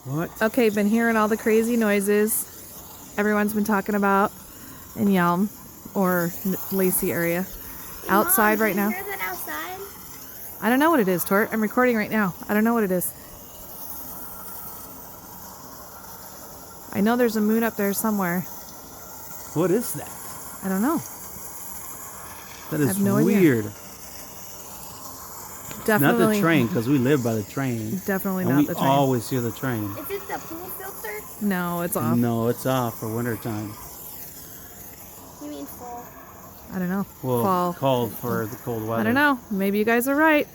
What? Okay, been hearing all the crazy noises everyone's been talking about in Yelm or Lacey area. Hey, Outside Mom, right do you now. hear that outside? I don't know what it is, Tort. I'm recording right now. I don't know what it is. I know there's a moon up there somewhere. What is that? I don't know. That I is have no idea. weird. Definitely Not the train, because we live by the train. Definitely and not we the train. always hear the train. Is it the pool filter? No, it's off. No, it's off for winter time. You mean full? I don't know. Well, Fall. cold for the cold weather. I don't know. Maybe you guys are right.